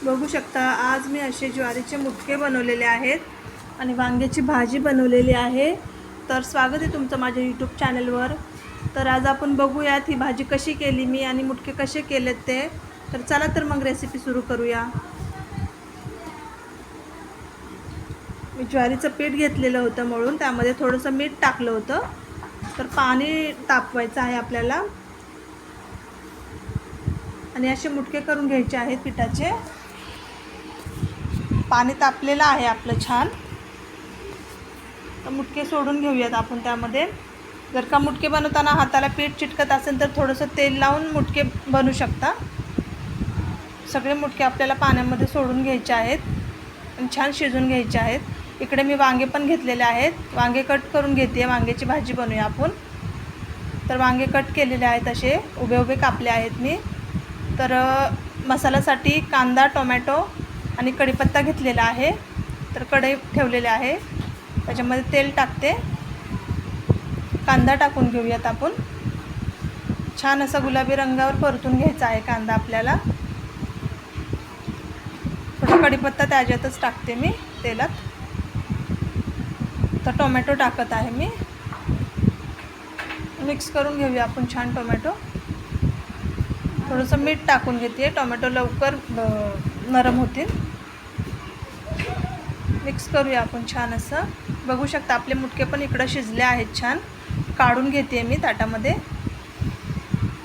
बघू शकता आज मी असे ज्वारीचे मुटके बनवलेले आहेत आणि वांग्याची भाजी बनवलेली आहे। तर स्वागत आहे तुमचं माझ्या यूट्यूब चॅनलवर। तर आज आपण बघूयात ही भाजी कशी केली मी आणि मुटके कसे केलेत ते। तर चला तर मग रेसिपी सुरू करूया। मी ज्वारीचं पीठ घेतलेलं होतं मळून, त्यामध्ये थोडंसं मीठ टाकलं होतं। तर पाणी तापवायचं आहे आपल्याला आणि असे मुटके करून घ्यायचे आहेत पिठाचे। पाणी तापलेलं आहे आपलं छान। तर मुटके सोडून घेऊयात आपण त्यामध्ये। जर का मुटके बनवताना हाताला पीठ चिटकत असेल तर थोडंसं तेल लावून मुटके बनवू शकता। सगळे मुटके आपल्याला पाण्यामध्ये सोडून घ्यायचे आहेत आणि छान शिजवून घ्यायचे आहेत। इकडे मी वांगे पण घेतलेले आहेत, वांगे कट करून घेते, वांग्याची भाजी बनवूया आपण। तर वांगे कट केलेले आहेत, असे उभे उभे कापले आहेत मी। तर मसाल्यासाठी कांदा, टोमॅटो आणि कढीपत्ता घेतलेला आहे। तर कढई ठेवलेले आहे, त्याच्यामध्ये तेल टाकते, कांदा टाकून घेऊयात आपण। छान असा गुलाबी रंगावर परतून घ्यायचा आहे कांदा आपल्याला। थोडा कढीपत्ता त्याच्यातच टाकते मी तेलात। तर टोमॅटो टाकत आहे मी, मिक्स करून घेऊया आपण छान टोमॅटो। थोडंसं मीठ टाकून घेते, टोमॅटो लवकर नरम होतील। मिक्स करूया आपण छान असं। बघू शकता आपले मुटके पण इकडं शिजले आहेत छान। काढून घेते मी ताटामध्ये।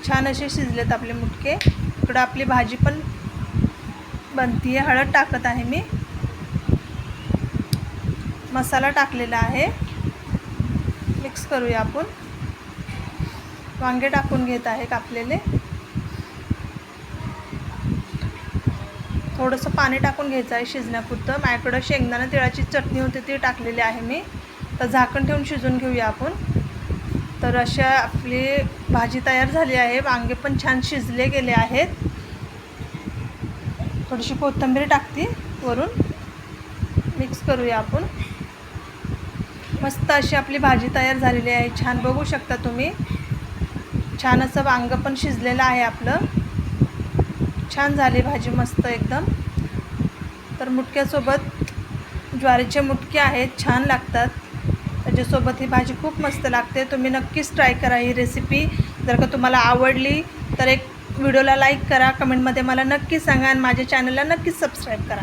छान असे शिजलेत आपले मुटके। इकडं आपली भाजी पण बनती आहे। हळद टाकत आहे मी, मसाला टाकलेला आहे। मिक्स करूया आपण। वांगे टाकून घेत आहे कापलेले। थोडंसं पाणी टाकून घ्यायचं आहे शिजण्यापुरतं। माझ्याकडं शेंगदाणा तिळाची चटणी होती ती टाकलेली आहे मी। तर झाकण ठेवून शिजवून घेऊया आपण। तर अशा आपली भाजी तयार झाली आहे। वांगे पण छान शिजले गेले आहेत। थोडीशी कोथिंबीर टाकते वरून। मिक्स करूया आपण। मस्त अशी आपली भाजी तयार झालेली आहे छान। बघू शकता तुम्ही, छान असं वांगं पण शिजलेलं आहे आपलं। छान झाली भाजी मस्त एकदम। तर मुटक्यासोबत ज्वारीचे मुटके आहेत, छान लागतात। त्याच्यासोबत ही भाजी खूप मस्त लागते। तुम्ही नक्कीच ट्राय करा ही रेसिपी। जर का तुम्हाला आवडली तर एक व्हिडिओला लाईक करा, कमेंटमध्ये मला नक्की सांगा आणि माझ्या चॅनलला नक्कीच सबस्क्राईब करा।